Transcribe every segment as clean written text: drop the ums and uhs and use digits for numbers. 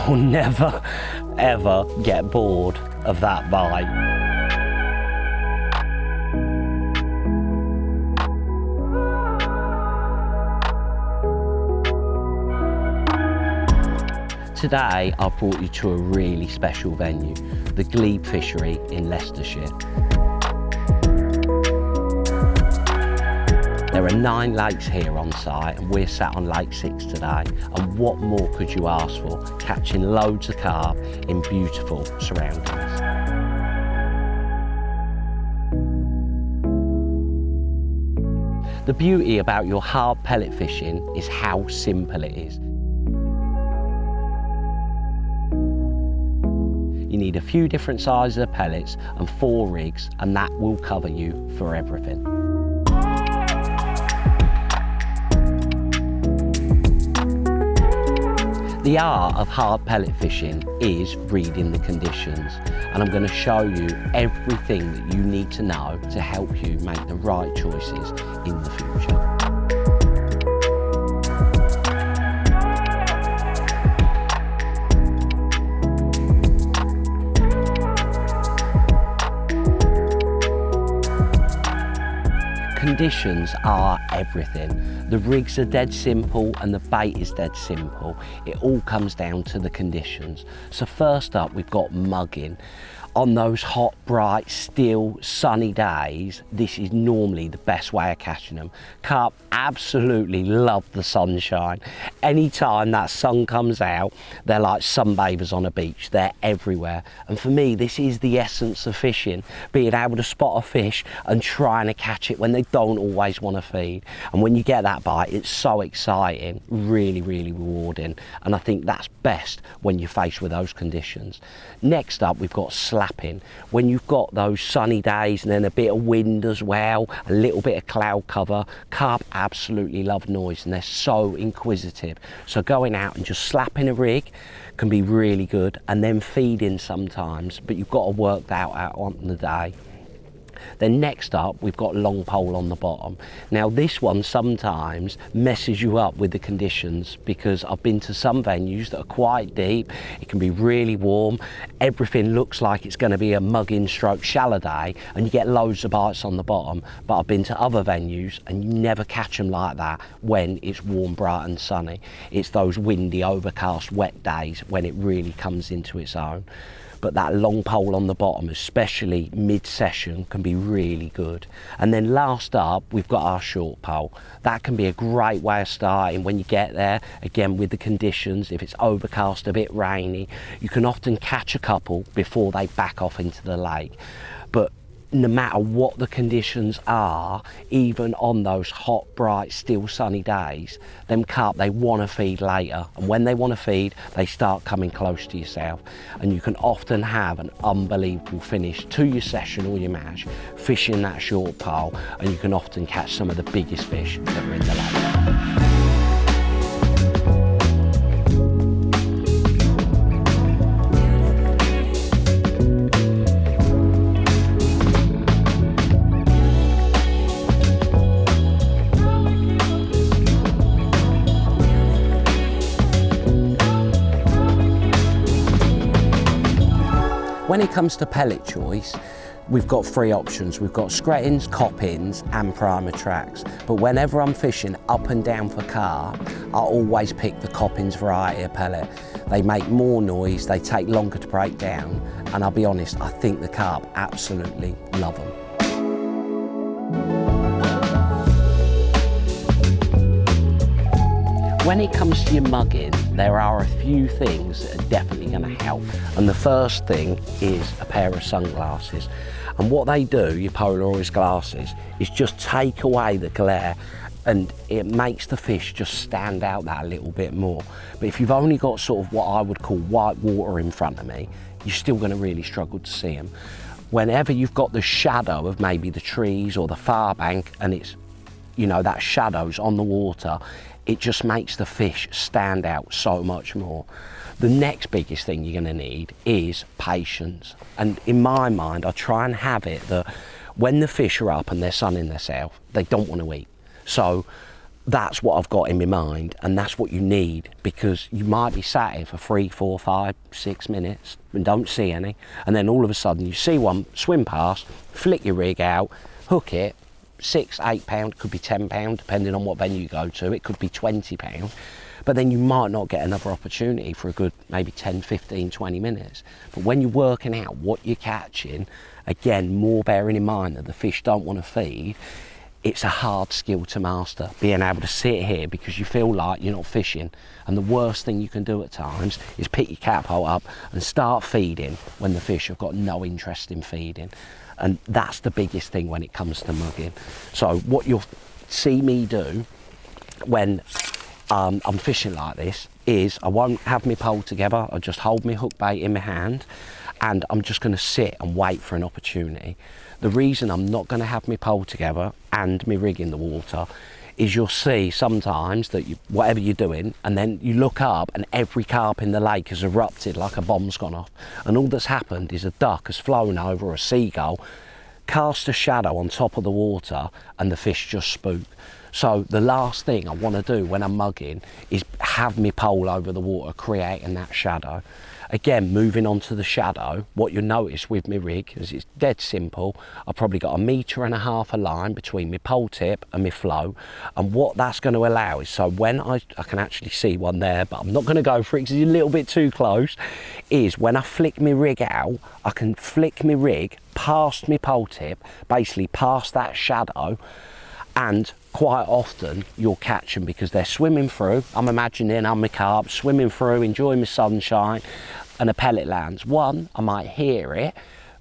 will never, ever get bored of that bite. Today, I've brought you to a really special venue, the Glebe Fishery in Leicestershire. There are 9 lakes here on site and we're sat on Lake 6 today. And what more could you ask for, catching loads of carp in beautiful surroundings. The beauty about your hard pellet fishing is how simple it is. You need a few different sizes of pellets and 4 rigs, and that will cover you for everything. The art of hard pellet fishing is reading the conditions, and I'm going to show you everything that you need to know to help you make the right choices in the future. Conditions are everything. The rigs are dead simple and the bait is dead simple. It all comes down to the conditions. So first up, we've got mugging. On those hot, bright, still, sunny days, this is normally the best way of catching them. Carp absolutely love the sunshine. Anytime that sun comes out, they're like sunbathers on a beach. They're everywhere. And for me, this is the essence of fishing, being able to spot a fish and trying to catch it when they don't always want to feed. And when you get that bite, it's so exciting, really, really rewarding. And I think that's best when you're faced with those conditions. Next up, we've got slapping. When you've got those sunny days and then a bit of wind as well, a little bit of cloud cover, carp absolutely love noise and they're so inquisitive. So going out and just slapping a rig can be really good, and then feeding sometimes, but you've got to work that out on the day. Then next up, we've got long pole on the bottom. Now this one sometimes messes you up with the conditions, because I've been to some venues that are quite deep, it can be really warm, everything looks like it's going to be a mugging stroke shallow day, and you get loads of bites on the bottom. But I've been to other venues and you never catch them like that when it's warm, bright and sunny. It's those windy, overcast, wet days when it really comes into its own. But that long pole on the bottom, especially mid-session, can be really good. And then last up, we've got our short pole. That can be a great way of starting when you get there. Again, with the conditions, if it's overcast, a bit rainy, you can often catch a couple before they back off into the lake. But no matter what the conditions are, even on those hot, bright, still sunny days, them carp, they want to feed later. And when they want to feed, they start coming close to yourself. And you can often have an unbelievable finish to your session or your match, fishing that short pole, and you can often catch some of the biggest fish that are in the lake. When it comes to pellet choice, we've got 3 options. We've got screttings, coppins and primer tracks. But whenever I'm fishing up and down for carp, I always pick the coppins variety of pellet. They make more noise, they take longer to break down, and I'll be honest, I think the carp absolutely love them. When it comes to your mugging, there are a few things that are definitely going to help. And the first thing is a pair of sunglasses. And what they do, your polarized glasses, is just take away the glare, and it makes the fish just stand out that a little bit more. But if you've only got sort of what I would call white water in front of me, you're still going to really struggle to see them. Whenever you've got the shadow of maybe the trees or the far bank, and it's, you know, that shadow's on the water, it just makes the fish stand out so much more. The next biggest thing you're going to need is patience. And in my mind, I try and have it that when the fish are up and they're sunning themselves, they don't want to eat. So that's what I've got in my mind, and that's what you need, because you might be sat here for 3, 4, 5, 6 minutes and don't see any, and then all of a sudden you see one swim past, flick your rig out, hook it, £6, £8, could be £10, depending on what venue you go to, it could be £20, but then you might not get another opportunity for a good maybe 10, 15, 20 minutes. But when you're working out what you're catching, again, more bearing in mind that the fish don't want to feed, it's a hard skill to master, being able to sit here because you feel like you're not fishing. And the worst thing you can do at times is pick your catapult up and start feeding when the fish have got no interest in feeding. And that's the biggest thing when it comes to mugging. So what you'll see me do when I'm fishing like this is I won't have my pole together, I just hold my hook bait in my hand and I'm just going to sit and wait for an opportunity. The reason I'm not going to have my pole together and my rig in the water is you'll see sometimes that whatever you're doing, and then you look up and every carp in the lake has erupted like a bomb's gone off, and all that's happened is a duck has flown over, or a seagull cast a shadow on top of the water and the fish just spook. So the last thing I want to do when I'm mugging is have my pole over the water creating that shadow. Again, moving on to the shadow, what you'll notice with my rig is it's dead simple. I've probably got 1.5 meters of line between my pole tip and my flow, and what that's going to allow is, so when I can actually see one there, but I'm not going to go for it because it's a little bit too close, is when I flick my rig out, I can flick my rig past my pole tip, basically past that shadow, and quite often you'll catch them because they're swimming through. I'm imagining I'm a carp swimming through, enjoying my sunshine, and a pellet lands. One, I might hear it,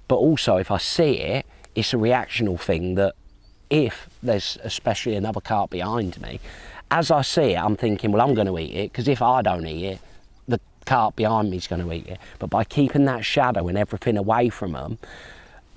but also if I see it, it's a reactional thing that if there's especially another carp behind me, as I see it, I'm thinking, well, I'm going to eat it, because if I don't eat it, the carp behind me is going to eat it. But by keeping that shadow and everything away from them,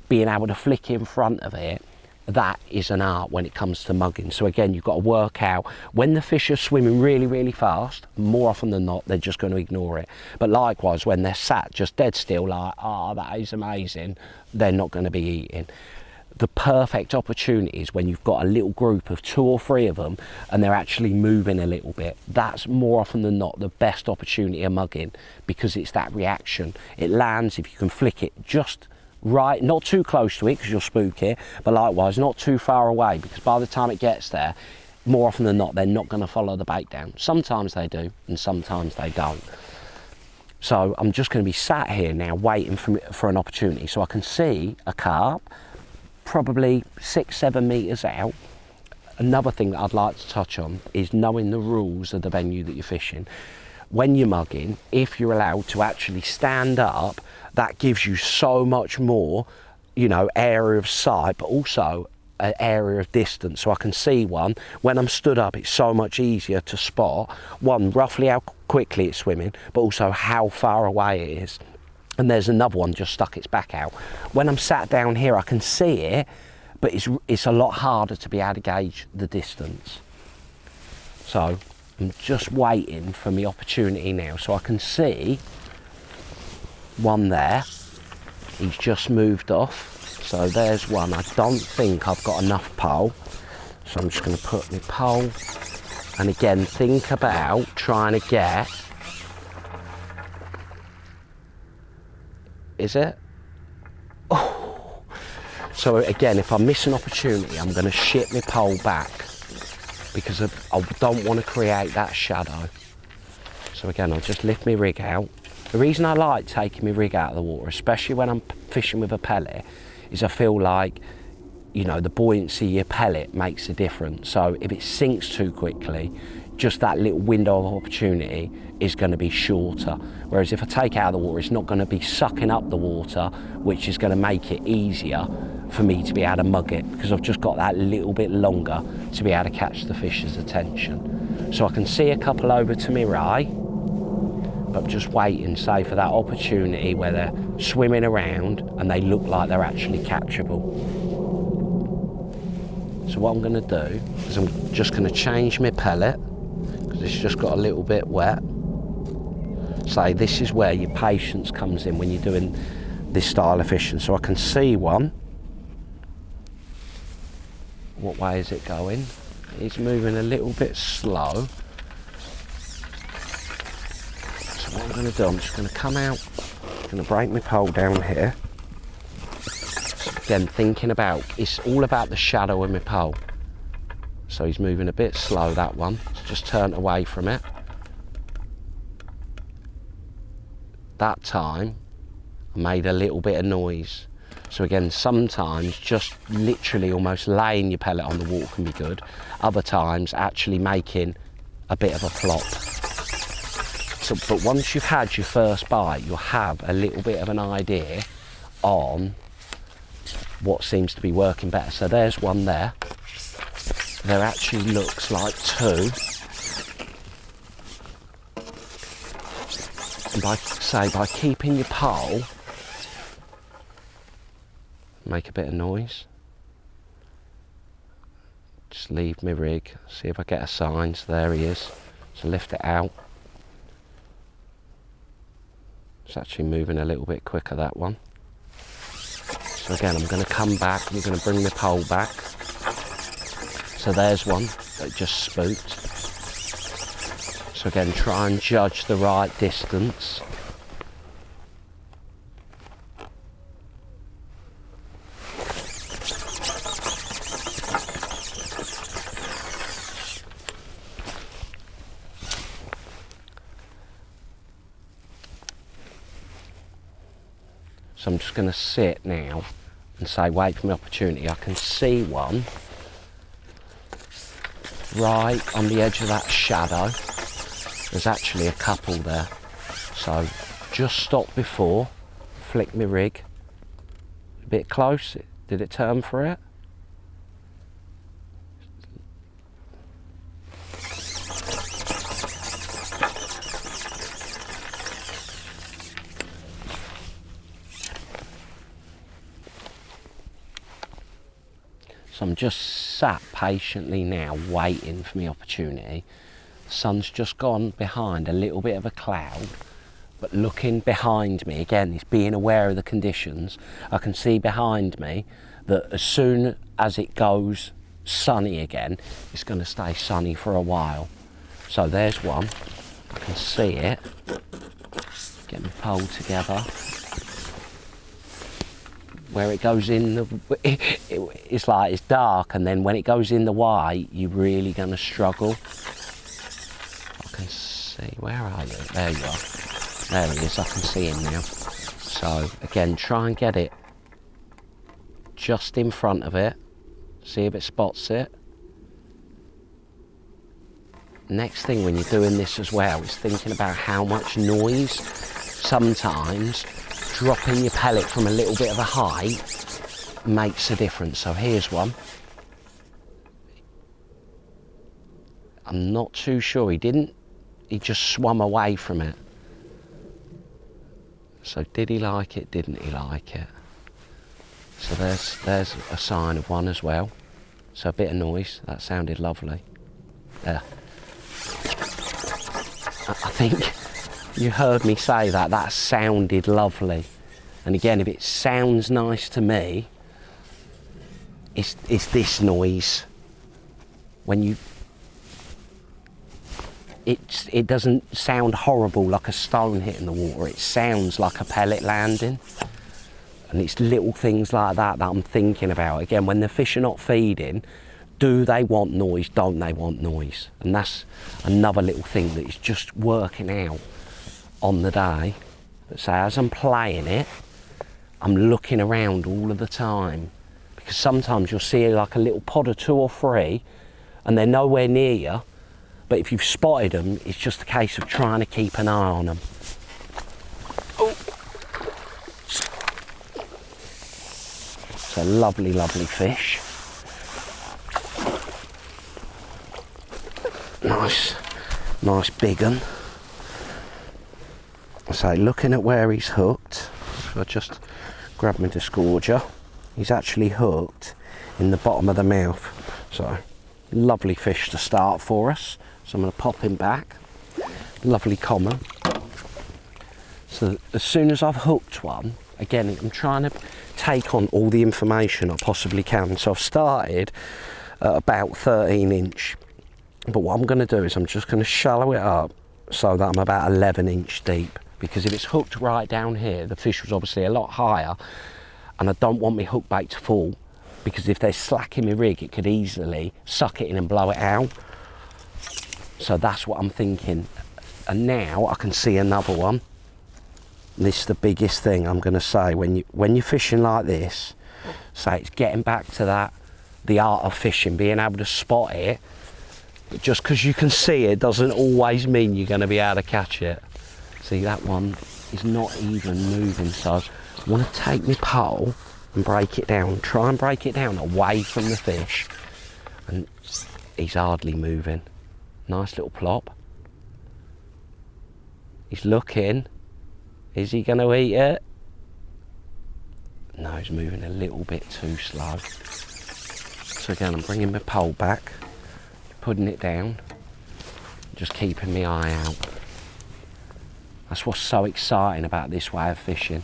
being able to flick in front of it, that is an art when it comes to mugging. So again, you've got to work out when the fish are swimming really, really fast, more often than not, they're just going to ignore it. But likewise, when they're sat just dead still, like, oh, that is amazing, they're not going to be eating. The perfect opportunity is when you've got a little group of 2 or 3 of them and they're actually moving a little bit. That's more often than not the best opportunity of mugging, because it's that reaction. It lands, if you can flick it just right, not too close to it because you'll spook it, but likewise not too far away, because by the time it gets there, more often than not, they're not going to follow the bait down. Sometimes they do and sometimes they don't. So I'm just going to be sat here now waiting for an opportunity. So I can see a carp probably 6, 7 meters out. Another thing that I'd like to touch on is knowing the rules of the venue that you're fishing. When you're mugging, if you're allowed to actually stand up, that gives you so much more, you know, area of sight, but also an area of distance. So I can see one, when I'm stood up, it's so much easier to spot, one, roughly how quickly it's swimming, but also how far away it is. And there's another one just stuck its back out. When I'm sat down here, I can see it, but it's a lot harder to be able to gauge the distance. So I'm just waiting for my opportunity now. So I can see one there, he's just moved off. So there's one. I don't think I've got enough pole, so I'm just going to put my pole, and again, think about trying to get, is it? Oh. So again, if I miss an opportunity, I'm going to ship my pole back, because I don't want to create that shadow. So again, I'll just lift my rig out. The reason I like taking my rig out of the water, especially when I'm fishing with a pellet, is I feel like, you know, the buoyancy of your pellet makes a difference. So if it sinks too quickly, just that little window of opportunity is going to be shorter. Whereas if I take it out of the water, it's not going to be sucking up the water, which is going to make it easier for me to be able to mug it, because I've just got that little bit longer to be able to catch the fish's attention. So I can see a couple over to my right, but I'm just waiting, say, for that opportunity where they're swimming around and they look like they're actually catchable. So what I'm going to do is I'm just going to change my pellet, because it's just got a little bit wet. So this is where your patience comes in when you're doing this style of fishing. So I can see one. What way is it going? He's moving a little bit slow. So what I'm going to do, I'm just going to come out, I'm going to break my pole down here. Again, thinking about, it's all about the shadow of my pole. So he's moving a bit slow, that one. So just turn away from it. That time, I made a little bit of noise. So again, sometimes just literally almost laying your pellet on the water can be good. Other times, actually making a bit of a flop. So, but once you've had your first bite, you'll have a little bit of an idea on what seems to be working better. So there's one there. There actually looks like two. And by keeping your pole, make a bit of noise. Just leave my rig, see if I get a sign. So there he is. So lift it out. It's actually moving a little bit quicker, that one. So again, I'm going to come back, I'm going to bring the pole back. So there's one that just spooked. So again, try and judge the right distance. So I'm just going to sit now and say, wait for my opportunity. I can see one right on the edge of that shadow. There's actually a couple there. So just stop before, flick my rig. A bit close. Did it turn for it? So I'm just sat patiently now waiting for my opportunity. The sun's just gone behind a little bit of a cloud, but looking behind me, again, it's being aware of the conditions. I can see behind me that as soon as it goes sunny again, it's going to stay sunny for a while. So there's one, I can see it. Get my pole together. Where it goes in, it's like it's dark, and then when it goes in the white, you're really going to struggle. I can see, where are you? There you are. There he is, I can see him now. So again, try and get it just in front of it. See if it spots it. Next thing when you're doing this as well is thinking about how much noise. Sometimes dropping your pellet from a little bit of a height makes a difference. So here's one. I'm not too sure, he just swam away from it. So did he like it, didn't he like it? So there's a sign of one as well. So a bit of noise, that sounded lovely. There. I think you heard me say that, that sounded lovely. And again, if it sounds nice to me, it's this noise. When you, it doesn't sound horrible like a stone hitting the water, it sounds like a pellet landing. And it's little things like that that I'm thinking about. Again, when the fish are not feeding, do they want noise, don't they want noise? And that's another little thing that is just working out on the day. So as I'm playing it, I'm looking around all of the time, because sometimes you'll see like a little pod of 2 or 3 and they're nowhere near you, but if you've spotted them, it's just a case of trying to keep an eye on them. Oh. It's a lovely, lovely fish. Nice big one. So looking at where he's hooked, if I just grab my disgorger, he's actually hooked in the bottom of the mouth. So lovely fish to start for us. So I'm going to pop him back. Lovely common. So as soon as I've hooked one, again, I'm trying to take on all the information I possibly can. So I've started at about 13 inch. But what I'm going to do is I'm just going to shallow it up so that I'm about 11 inch deep, because if it's hooked right down here, the fish was obviously a lot higher, and I don't want my hook bait to fall, because if there's slack in my rig, it could easily suck it in and blow it out. So that's what I'm thinking. And now I can see another one. This is the biggest thing I'm going to say when you're fishing like this. So it's getting back to that, the art of fishing, being able to spot it. But just because you can see it doesn't always mean you're going to be able to catch it. See, that one is not even moving, so I want to take my pole and break it down, try and break it down away from the fish. And he's hardly moving. Nice little plop. He's looking. Is he going to eat it? No, he's moving a little bit too slow. So again, I'm bringing my pole back, putting it down, just keeping my eye out. That's what's so exciting about this way of fishing.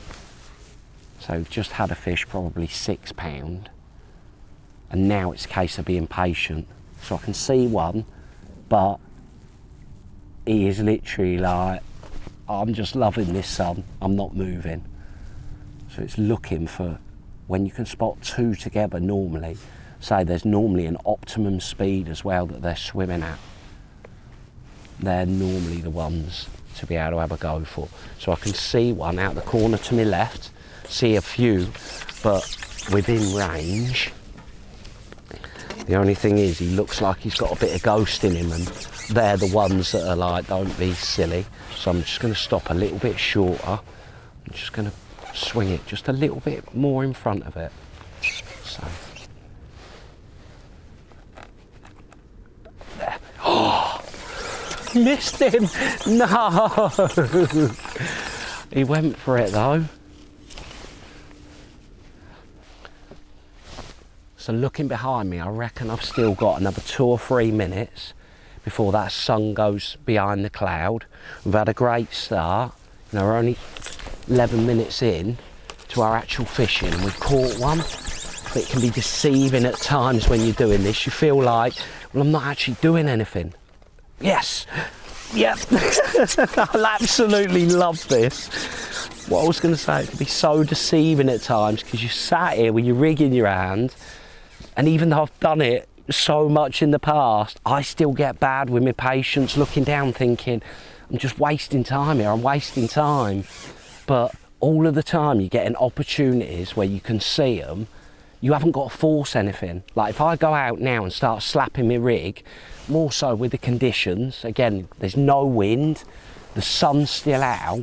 So we've just had a fish, probably £6, and now it's a case of being patient. So I can see one, but he is literally like, I'm just loving this, son, I'm not moving. So it's looking for, when you can spot two together normally, say there's normally an optimum speed as well that they're swimming at. They're normally the ones to be able to have a go for. So I can see one out the corner to my left, see a few, but within range. The only thing is, he looks like he's got a bit of ghost in him, and they're the ones that are like, don't be silly. So I'm just going to stop a little bit shorter. I'm just going to swing it just a little bit more in front of it. So. There. Oh! Missed him! No! He went for it though. So looking behind me, I reckon I've still got another 2 or 3 minutes before that sun goes behind the cloud. We've had a great start. You know, we're only 11 minutes in to our actual fishing, and we've caught one. But it can be deceiving at times when you're doing this. You feel like, well, I'm not actually doing anything. Yes, yep. I'll absolutely love this. What I was going to say, it can be so deceiving at times, because you sat here with your rig in your hand, and even though I've done it so much in the past, I still get bad with my patience, looking down thinking, I'm just wasting time here, I'm wasting time. But all of the time you're getting opportunities where you can see them. You haven't got to force anything. Like if I go out now and start slapping my rig, more so with the conditions, again, there's no wind, the sun's still out.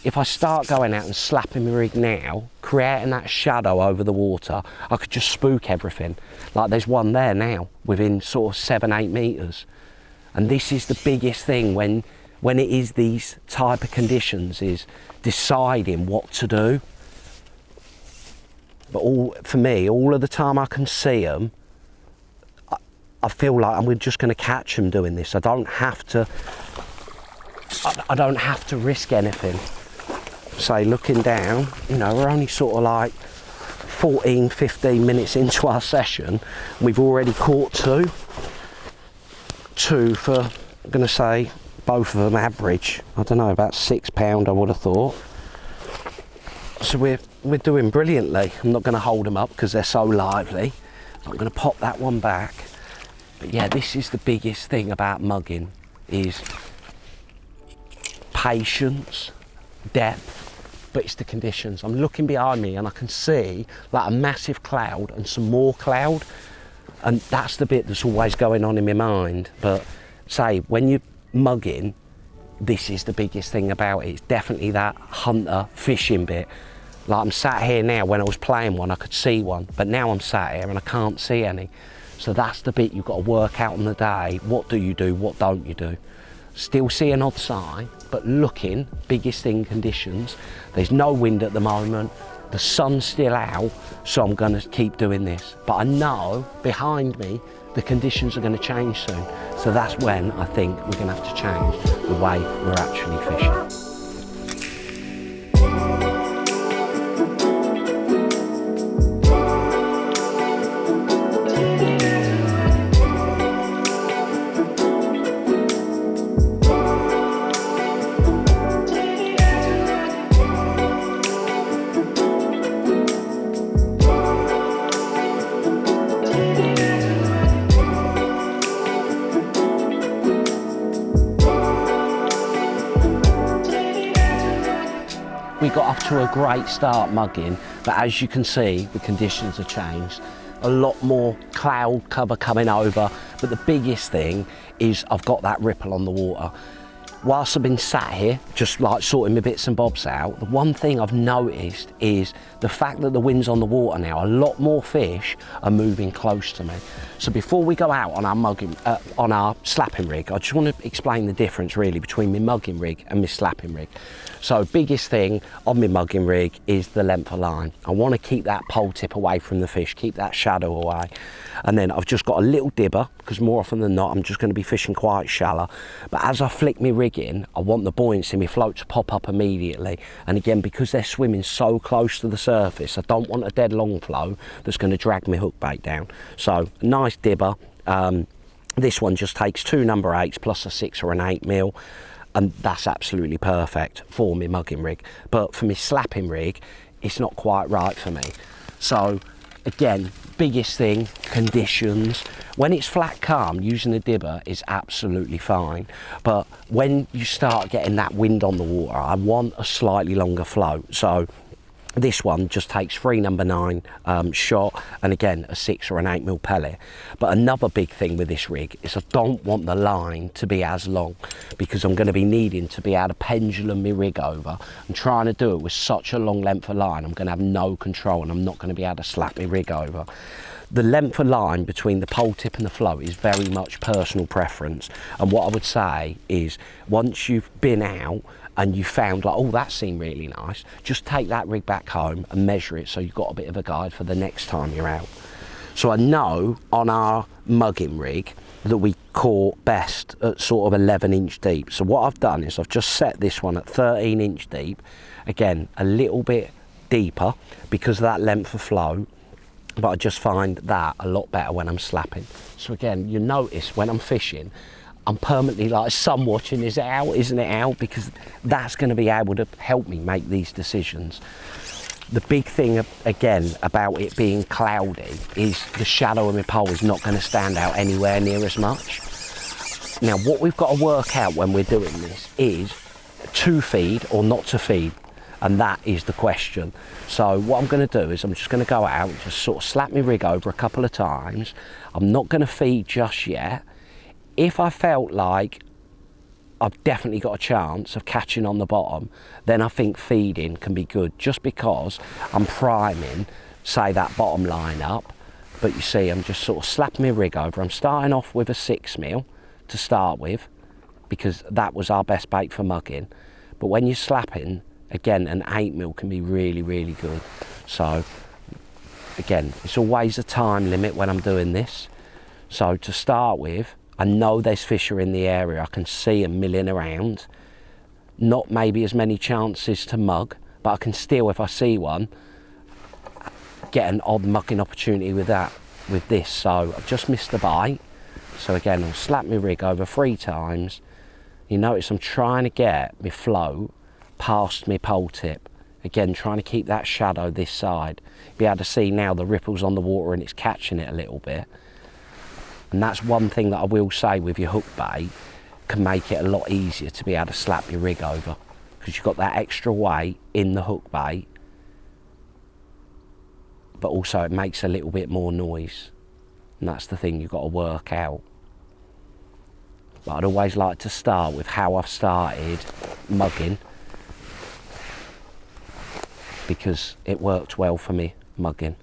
If I start going out and slapping my rig now, creating that shadow over the water, I could just spook everything. Like there's one there now, within sort of 7-8 metres. And this is the biggest thing when it is these type of conditions, is deciding what to do. But for me, all of the time I can see them, I feel like I'm just going to catch them doing this. I don't have to risk anything. Say, looking down, you know, we're only sort of like 14, 15 minutes into our session. We've already caught two. Two for, I'm going to say, both of them average. I don't know, about £6 I would have thought. So we're doing brilliantly. I'm not going to hold them up because they're so lively. I'm going to pop that one back. But yeah, this is the biggest thing about mugging, is patience, depth, but it's the conditions. I'm looking behind me and I can see like a massive cloud and some more cloud, and that's the bit that's always going on in my mind. But say, when you're mugging, this is the biggest thing about it. It's definitely that hunter fishing bit. Like I'm sat here now, when I was playing one I could see one, but now I'm sat here and I can't see any. So that's the bit you've got to work out on the day. What do you do, what don't you do? Still see an odd sign, but looking, biggest thing, conditions. There's no wind at the moment, the sun's still out, so I'm going to keep doing this. But I know behind me the conditions are going to change soon. So that's when I think we're going to have to change the way we're actually fishing. got off to a great start mugging, but as you can see, the conditions have changed. A lot more cloud cover coming over, but the biggest thing is I've got that ripple on the water. Whilst I've been sat here, just like sorting my bits and bobs out, the one thing I've noticed is the fact that the wind's on the water now, a lot more fish are moving close to me. So before we go out on our slapping rig, I just want to explain the difference really between my mugging rig and my slapping rig. So biggest thing on my mugging rig is the length of line. I want to keep that pole tip away from the fish, keep that shadow away. And then I've just got a little dibber, because more often than not, I'm just going to be fishing quite shallow. But as I flick my rig in, I want the buoyancy in my float to pop up immediately. And again, because they're swimming so close to the surface, I don't want a dead long flow that's going to drag my hook bait down. So a nice dibber. This one just takes 2 number 8s plus a 6 or an 8mm. And that's absolutely perfect for my mugging rig. But for my slapping rig, it's not quite right for me. So again, biggest thing, conditions. When it's flat calm, using a dibber is absolutely fine. But when you start getting that wind on the water, I want a slightly longer float. So this one just takes 3 number 9 shot, and again a 6 or an 8mm pellet. But another big thing with this rig is I don't want the line to be as long, because I'm going to be needing to be able to pendulum my rig over, and trying to do it with such a long length of line I'm going to have no control, and I'm not going to be able to slap my rig over. The length of line between the pole tip and the float is very much personal preference, and what I would say is once you've been out and you found like, oh, that seemed really nice, just take that rig back home and measure it so you've got a bit of a guide for the next time you're out. So I know on our mugging rig that we caught best at sort of 11-inch deep. So what I've done is I've just set this one at 13-inch deep, again a little bit deeper because of that length of flow, but I just find that a lot better when I'm slapping. So again, you notice when I'm fishing, I'm permanently like sun watching, is it out, isn't it out? Because that's going to be able to help me make these decisions. The big thing again about it being cloudy is the shadow of my pole is not going to stand out anywhere near as much. Now what we've got to work out when we're doing this is to feed or not to feed, and that is the question. So what I'm going to do is I'm just going to go out and just sort of slap my rig over a couple of times. I'm not going to feed just yet. If I felt like I've definitely got a chance of catching on the bottom, then I think feeding can be good, just because I'm priming, say, that bottom line up. But you see, I'm just sort of slapping my rig over. I'm starting off with a 6mm to start with, because that was our best bait for mugging. But when you're slapping, again, an 8mm can be really, really good. So again, it's always a time limit when I'm doing this. So to start with, I know there's fish are in the area, I can see them milling around. Not maybe as many chances to mug, but I can still, if I see one, get an odd mugging opportunity with this. So I've just missed the bite. So again, I'll slap my rig over 3 times. You notice I'm trying to get my float past my pole tip. Again, trying to keep that shadow this side. Be able to see now the ripples on the water and it's catching it a little bit. And that's one thing that I will say with your hook bait, can make it a lot easier to be able to slap your rig over, because you've got that extra weight in the hook bait, but also it makes a little bit more noise, and that's the thing you've got to work out. But I'd always like to start with how I've started mugging, because it worked well for me mugging.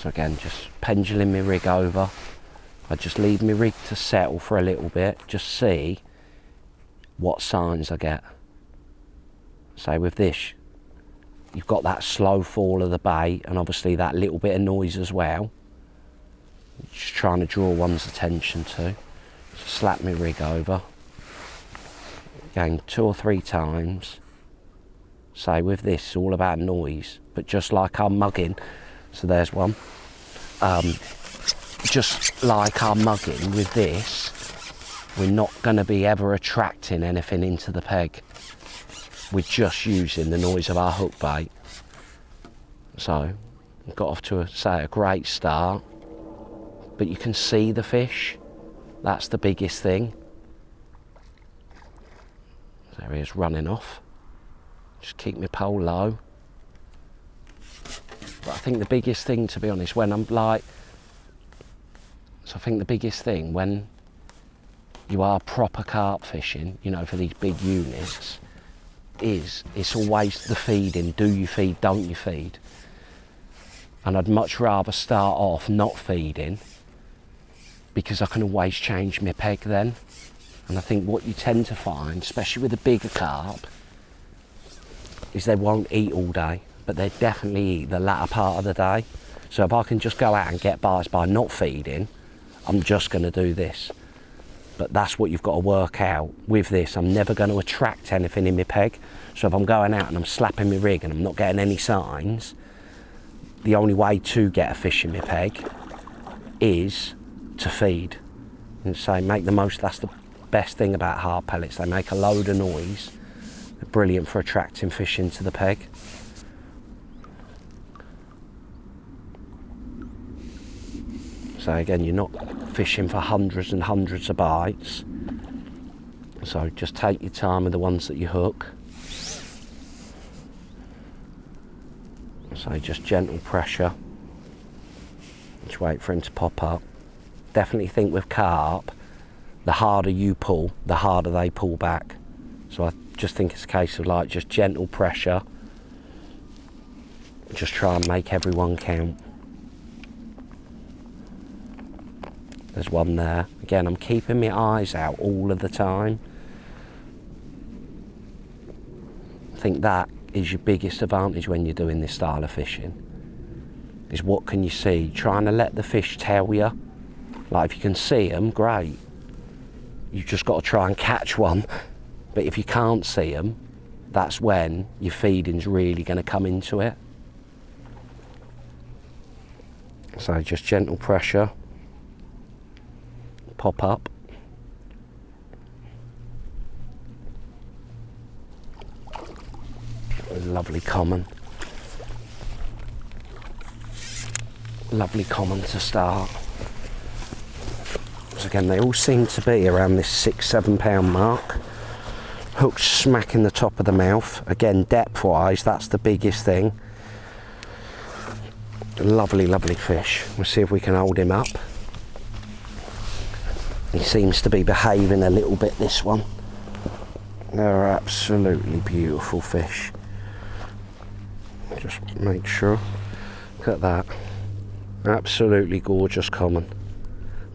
So again, just pendulum my rig over. I just leave my rig to settle for a little bit, just see what signs I get. So with this, you've got that slow fall of the bait, and obviously that little bit of noise as well. Just trying to draw one's attention to. So slap my rig over. Again, 2 or 3 times. So with this, it's all about noise, but just like our mugging, so there's one. Just like our mugging with this, we're not going to be ever attracting anything into the peg. We're just using the noise of our hook bait. So, got off to a great start, but you can see the fish. That's the biggest thing. There he is running off. Just keep my pole low. But I think the biggest thing, to be honest, when I'm like, so I think the biggest thing when you are proper carp fishing, you know, for these big units, is it's always the feeding. Do you feed, don't you feed? And I'd much rather start off not feeding, because I can always change my peg then. And I think what you tend to find, especially with the bigger carp, is they won't eat all day, but they definitely eat the latter part of the day. So if I can just go out and get bites by not feeding, I'm just going to do this. But that's what you've got to work out with this. I'm never going to attract anything in my peg. So if I'm going out and I'm slapping my rig and I'm not getting any signs, the only way to get a fish in my peg is to feed. And say, make the most. That's the best thing about hard pellets. They make a load of noise. They're brilliant for attracting fish into the peg. So again, you're not fishing for hundreds and hundreds of bites. So just take your time with the ones that you hook. So just gentle pressure. Just wait for him to pop up. Definitely think with carp, the harder you pull, the harder they pull back. So I just think it's a case of like just gentle pressure. Just try and make everyone count. There's one there. Again, I'm keeping my eyes out all of the time. I think that is your biggest advantage when you're doing this style of fishing. Is what can you see? Trying to let the fish tell you. Like if you can see them, great. You've just got to try and catch one. But if you can't see them, that's when your feeding's really going to come into it. So just gentle pressure. Pop up. Lovely common. Lovely common to start. So again, they all seem to be around this 6-7 pound mark. Hook smack in the top of the mouth. Again, depth wise, that's the biggest thing. Lovely, lovely fish. We'll see if we can hold him up. He seems to be behaving a little bit, this one. They're absolutely beautiful fish. Just make sure. Look at that. Absolutely gorgeous common.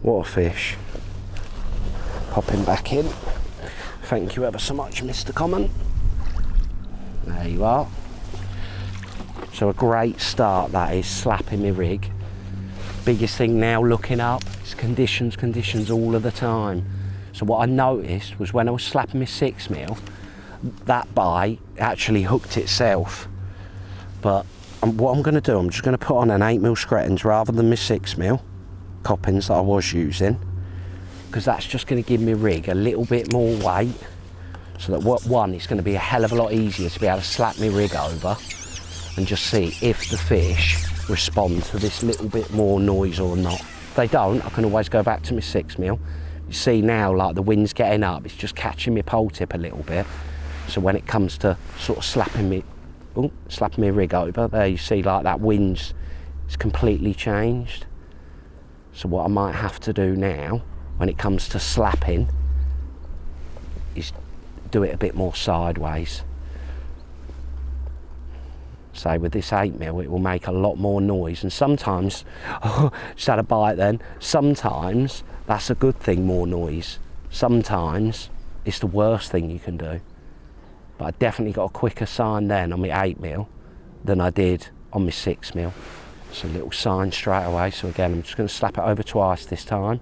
What a fish. Pop him back in. Thank you ever so much, Mr. Common. There you are. So a great start that is, slapping my rig. Biggest thing now looking up is conditions all of the time. So what I noticed was when I was slapping my 6mm, that bite actually hooked itself. But what I'm going to do, I'm just going to put on an 8mm Screttons rather than my 6mm coppins that I was using, because that's just going to give my rig a little bit more weight, so that it's going to be a hell of a lot easier to be able to slap my rig over and just see if the fish respond to this little bit more noise or not. If they don't, I can always go back to my 6mm. You see now, like the wind's getting up, it's just catching my pole tip a little bit. So when it comes to sort of slapping my rig over, there you see like that wind's completely changed. So what I might have to do now, when it comes to slapping, is do it a bit more sideways. Say with this 8mm, it will make a lot more noise, and sometimes, just had a bite then, sometimes that's a good thing, more noise. Sometimes it's the worst thing you can do. But I definitely got a quicker sign then on my 8mm than I did on my 6mm. It's a little sign straight away. So again, I'm just going to slap it over twice this time.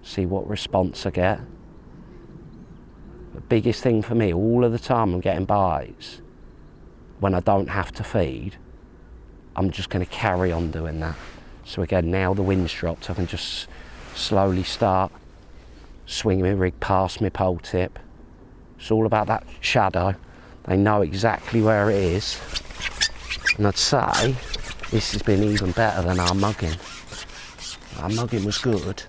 See what response I get. The biggest thing for me, all of the time I'm getting bites, when I don't have to feed, I'm just going to carry on doing that. So again, now the wind's dropped, I can just slowly start swinging my rig past my pole tip. It's all about that shadow. They know exactly where it is. And I'd say this has been even better than our mugging. Our mugging was good.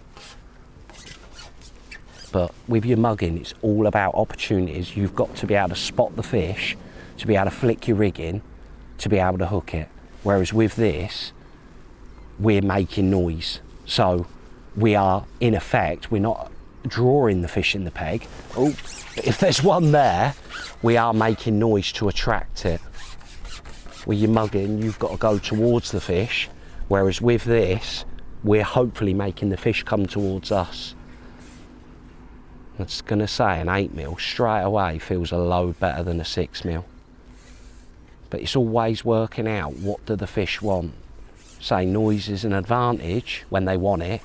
But with your mugging, it's all about opportunities. You've got to be able to spot the fish to be able to flick your rig in to be able to hook it. Whereas with this, we're making noise. So we are, in effect, we're not drawing the fish in the peg. Oh, if there's one there, we are making noise to attract it. With your mugging, you've got to go towards the fish. Whereas with this, we're hopefully making the fish come towards us. I'm just going to say an 8mm straight away feels a load better than a 6mm. But it's always working out, what do the fish want? Say noise is an advantage when they want it,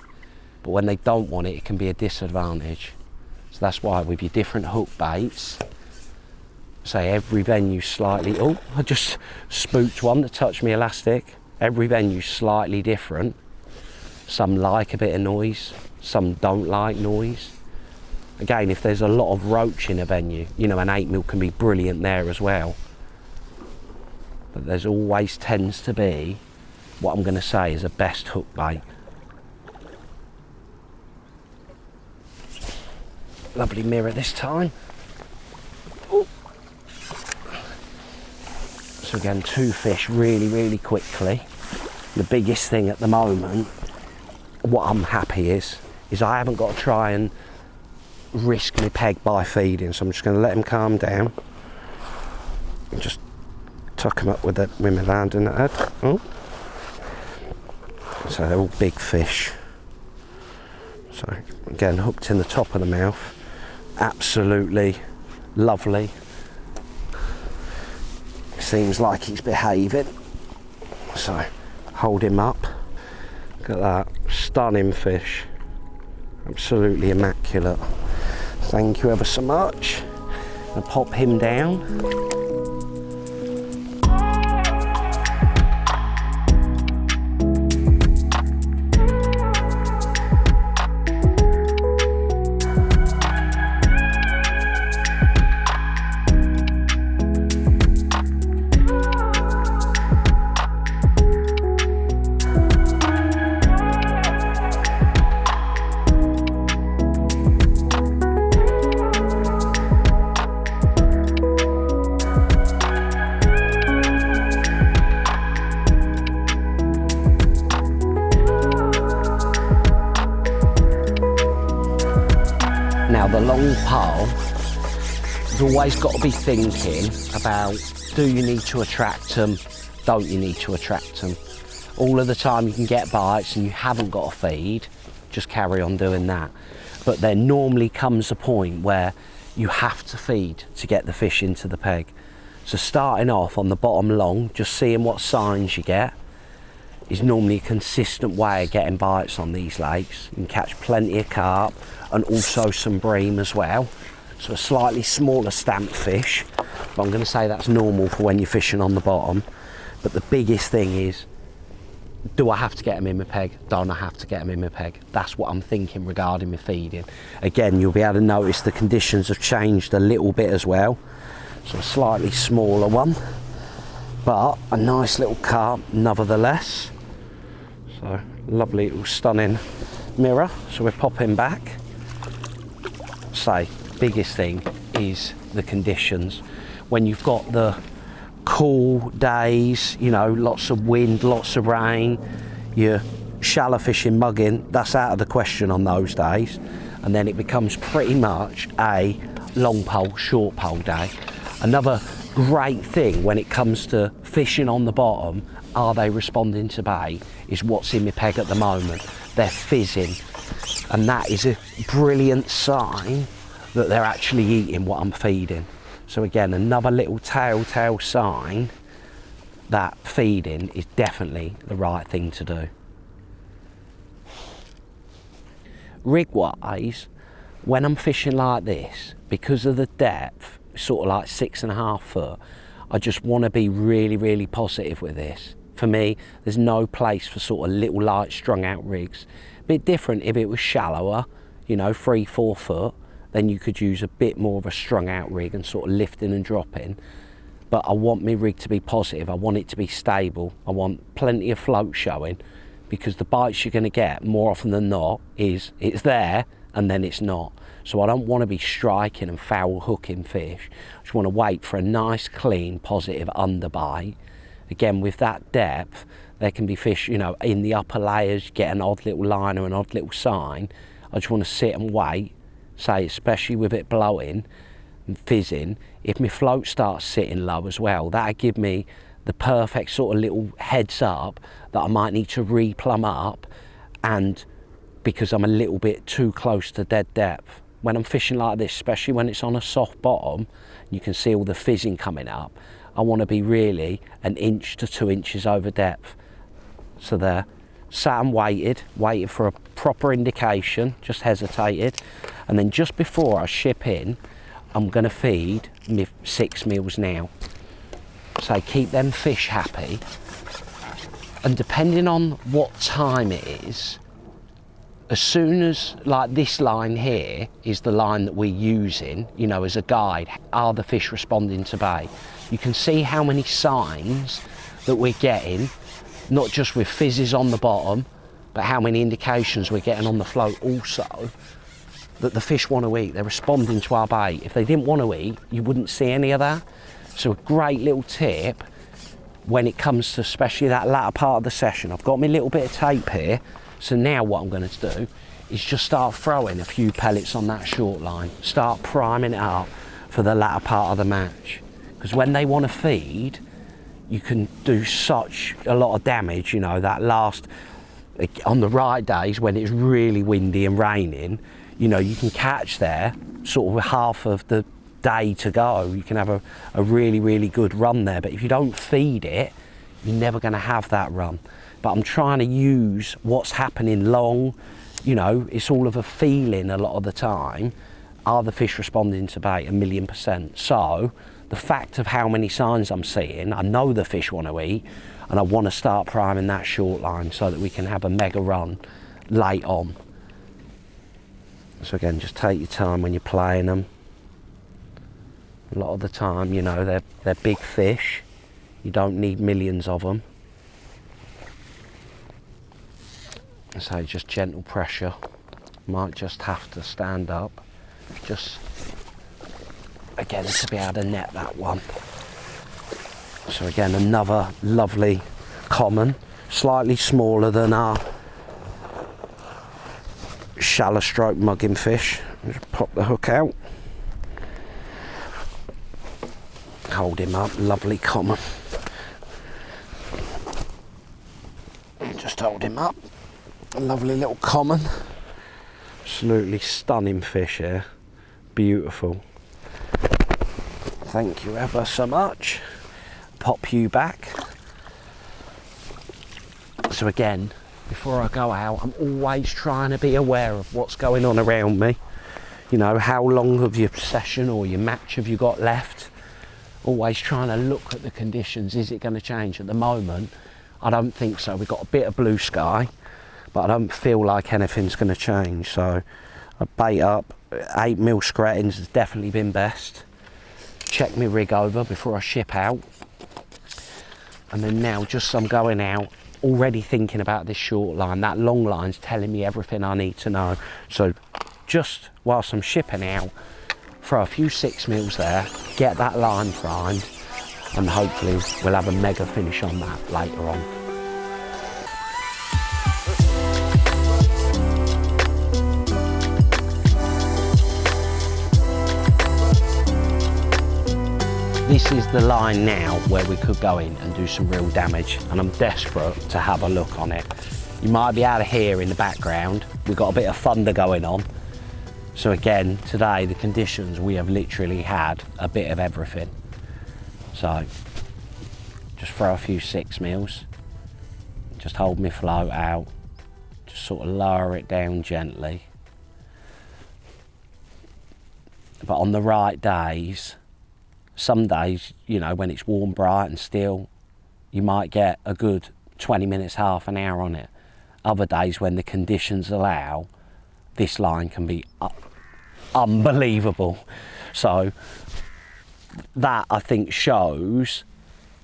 but when they don't want it, it can be a disadvantage. So that's why with your different hook baits, say every venue slightly, oh, I just spooked one that touched me elastic. Every venue slightly different. Some like a bit of noise, some don't like noise. Again, if there's a lot of roach in a venue, you know, an 8mm can be brilliant there as well. But there's always tends to be what I'm going to say is a best hook bait. Lovely mirror this time. Ooh. So again, 2 fish really quickly. The biggest thing at the moment, what I'm happy is I haven't got to try and risk my peg by feeding, so I'm just going to let him calm down and just tuck him up with my hand in the head. Oh. So they're all big fish. So again, hooked in the top of the mouth. Absolutely lovely. Seems like he's behaving. So hold him up. Look at that, stunning fish. Absolutely immaculate. Thank you ever so much. I'll pop him down. Now the long pole, you've always got to be thinking about, do you need to attract them, don't you need to attract them? All of the time you can get bites and you haven't got to feed, just carry on doing that. But there normally comes a point where you have to feed to get the fish into the peg. So starting off on the bottom long, just seeing what signs you get, is normally a consistent way of getting bites on these lakes. You can catch plenty of carp and also some bream as well. So a slightly smaller stamped fish, but I'm going to say that's normal for when you're fishing on the bottom. But the biggest thing is, do I have to get them in my peg? Don't I have to get them in my peg? That's what I'm thinking regarding my feeding. Again, you'll be able to notice the conditions have changed a little bit as well. So a slightly smaller one, but a nice little carp nevertheless. So lovely little stunning mirror. So we're popping back. Say, biggest thing is the conditions. When you've got the cool days, you know, lots of wind, lots of rain, you're shallow fishing, mugging, that's out of the question on those days. And then it becomes pretty much a long pole, short pole day. Another great thing when it comes to fishing on the bottom, are they responding to bait, is what's in my peg at the moment. They're fizzing, and that is a brilliant sign that they're actually eating what I'm feeding. So again, another little telltale sign that feeding is definitely the right thing to do. Rig wise, when I'm fishing like this, because of the depth, sort of like 6.5 foot, I just want to be really positive with this. For me, there's no place for sort of little light strung out rigs. A bit different if it was shallower, you know, 3-4 foot, then you could use a bit more of a strung out rig and sort of lifting and dropping. But I want my rig to be positive, I want it to be stable, I want plenty of float showing, because the bites you're going to get more often than not is it's there and then it's not. So I don't want to be striking and foul hooking fish. I just want to wait for a nice, clean, positive underbite. Again, with that depth, there can be fish, you know, in the upper layers, get an odd little line or an odd little sign. I just want to sit and wait, say, especially with it blowing and fizzing. If my float starts sitting low as well, that'll give me the perfect sort of little heads up that I might need to re-plumb up, and because I'm a little bit too close to dead depth. When I'm fishing like this, especially when it's on a soft bottom, you can see all the fizzing coming up. I want to be really 1 inch to 2 inches over depth. So there, sat and waited for a proper indication, just hesitated. And then just before I ship in, I'm going to feed me 6 meals now. So keep them fish happy. And depending on what time it is, as soon as, like this line here is the line that we're using, you know, as a guide, are the fish responding to bait? You can see how many signs that we're getting, not just with fizzes on the bottom, but how many indications we're getting on the float also, that the fish want to eat. They're responding to our bait. If they didn't want to eat, you wouldn't see any of that. So a great little tip when it comes to especially that latter part of the session. I've got my little bit of tape here. So now what I'm going to do is just start throwing a few pellets on that short line. Start priming it up for the latter part of the match. Because when they want to feed, you can do such a lot of damage, you know, that last, on the right days when it's really windy and raining, you know, you can catch there sort of half of the day to go. You can have a really, really good run there. But if you don't feed it, you're never going to have that run. But I'm trying to use what's happening long, you know, it's all of a feeling a lot of the time. Are the fish responding to bait? 1,000,000%. So the fact of how many signs I'm seeing, I know the fish want to eat, and I want to start priming that short line so that we can have a mega run late on. So again, just take your time when you're playing them. A lot of the time, you know, they're big fish. You don't need millions of them. So just gentle pressure. Might just have to stand up. Just, again, to be able to net that one. So again, another lovely common, slightly smaller than our shallow stroke mugging fish. Just pop the hook out. Hold him up, lovely common. Just hold him up. A lovely little common. Absolutely stunning fish here. Beautiful. Thank you ever so much. Pop you back. So again, before I go out, I'm always trying to be aware of what's going on around me. You know, how long of your session or your match have you got left? Always trying to look at the conditions. Is it going to change? At the moment, I don't think so. We've got a bit of blue sky, but I don't feel like anything's going to change. So I bait up. 8mm screttings has definitely been best. Check my rig over before I ship out. And then now, just I'm going out, already thinking about this short line. That long line's telling me everything I need to know. So just whilst I'm shipping out, throw a few 6mm there, get that line primed, and hopefully we'll have a mega finish on that later on. This is the line now where we could go in and do some real damage, and I'm desperate to have a look on it. You might be able to hear in the background, we've got a bit of thunder going on. So again, today the conditions, we have literally had a bit of everything. So just throw a few 6mm, just hold my float out, just sort of lower it down gently. But on the right days, some days, you know, when it's warm, bright and still, you might get a good 20 minutes, half an hour on it. Other days when the conditions allow, this line can be unbelievable. So that, I think, shows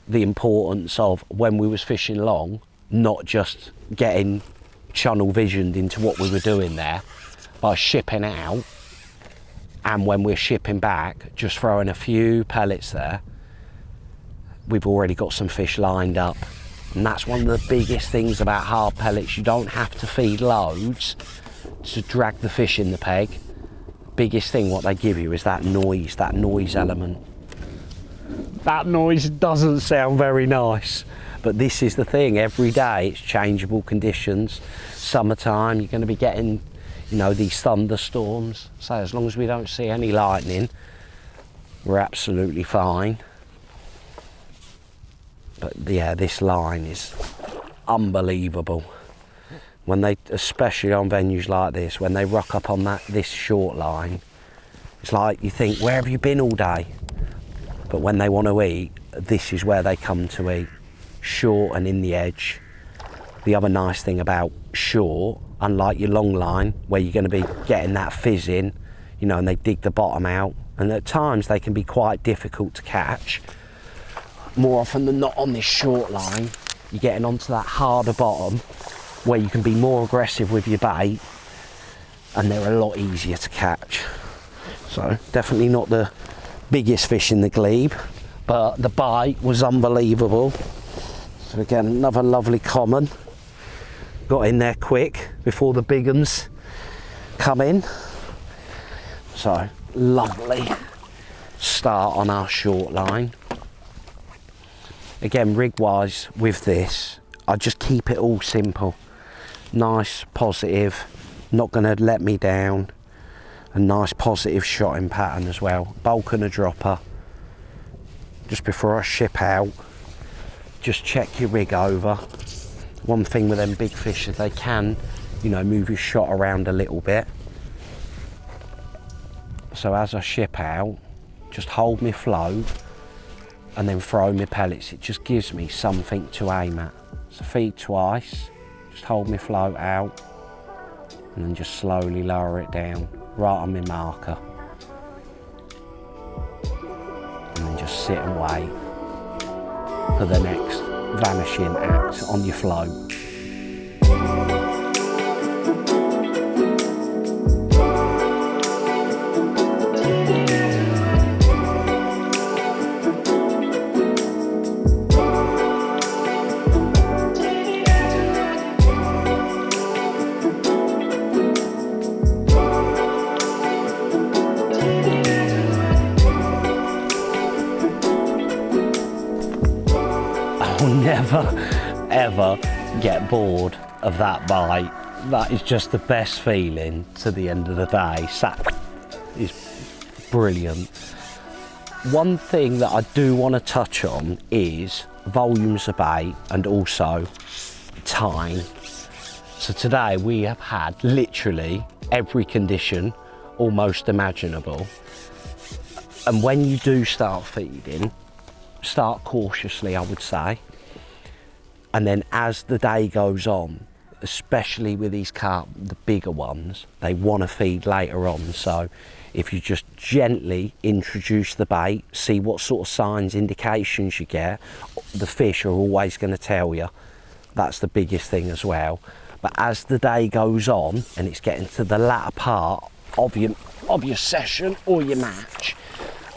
the importance of when we was fishing long, not just getting tunnel visioned into what we were doing there, by shipping out, and when we're shipping back, just throwing a few pellets there, we've already got some fish lined up. And that's one of the biggest things about hard pellets. You don't have to feed loads to drag the fish in the peg. Biggest thing what they give you is that noise element. That noise doesn't sound very nice, but this is the thing. Every day it's changeable conditions. Summertime, you're going to be getting, you know, these thunderstorms. So as long as we don't see any lightning, we're absolutely fine. But yeah, this line is unbelievable. When they, especially on venues like this, when they rock up on this short line, it's like you think, where have you been all day? But when they want to eat, this is where they come to eat. Short and in the edge. The other nice thing about short, unlike your long line, where you're going to be getting that fizz in, you know, and they dig the bottom out, and at times they can be quite difficult to catch. More often than not on this short line, you're getting onto that harder bottom where you can be more aggressive with your bait, and they're a lot easier to catch. So definitely not the biggest fish in the Glebe, but the bite was unbelievable. So again, another lovely common. Got in there quick before the big uns come in. So lovely start on our short line. Again, rig wise with this, I just keep it all simple. Nice, positive, not going to let me down. A nice positive shotting pattern as well. Bulk and a dropper. Just before I ship out, just check your rig over. One thing with them big fish is they can, you know, move your shot around a little bit. So as I ship out, just hold my float and then throw my pellets. It just gives me something to aim at. So feed twice, just hold my float out and then just slowly lower it down right on my marker. And then just sit and wait for the next vanishing act on your float. Never ever get bored of that bite. That is just the best feeling to the end of the day. Sat is brilliant. One thing that I do want to touch on is volumes of bait and also time. So today we have had literally every condition almost imaginable, and when you do start feeding, start cautiously, I would say. And then as the day goes on, especially with these carp, the bigger ones, they want to feed later on. So if you just gently introduce the bait, see what sort of signs, indications you get, the fish are always going to tell you. That's the biggest thing as well. But as the day goes on and it's getting to the latter part of your session or your match,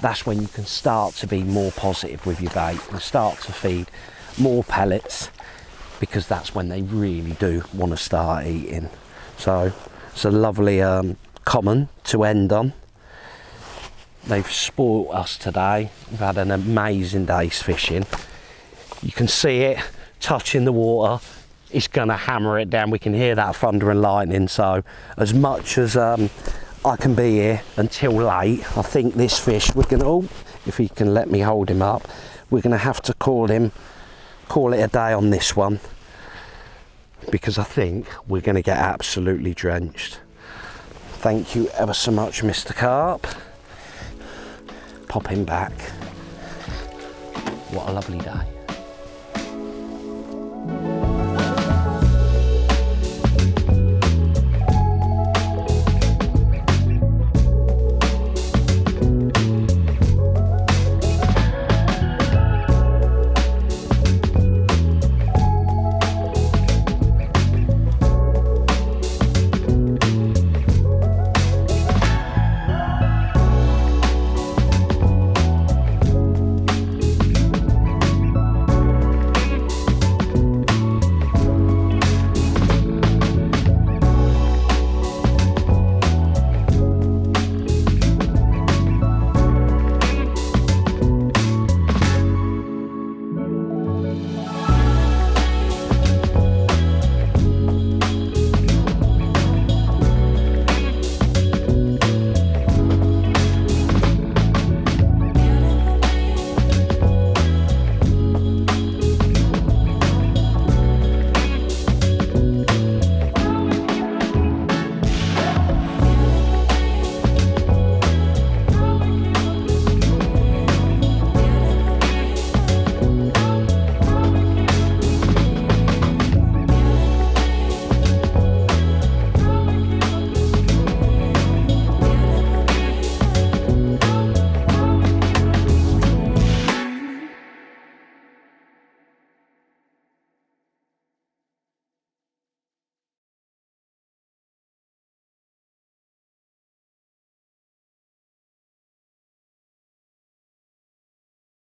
that's when you can start to be more positive with your bait and start to feed more pellets, because that's when they really do want to start eating. So it's a lovely common to end on. They've spoilt us today. We've had an amazing day's fishing. You can see it touching the water. It's gonna hammer it down. We can hear that thunder and lightning. So as much as I can be here until late, I think this fish, we're gonna, oh, if he can let me hold him up, we're gonna have to call it a day on this one, because I think we're going to get absolutely drenched. Thank you ever so much, Mr. Carp. Pop him back. What a lovely day.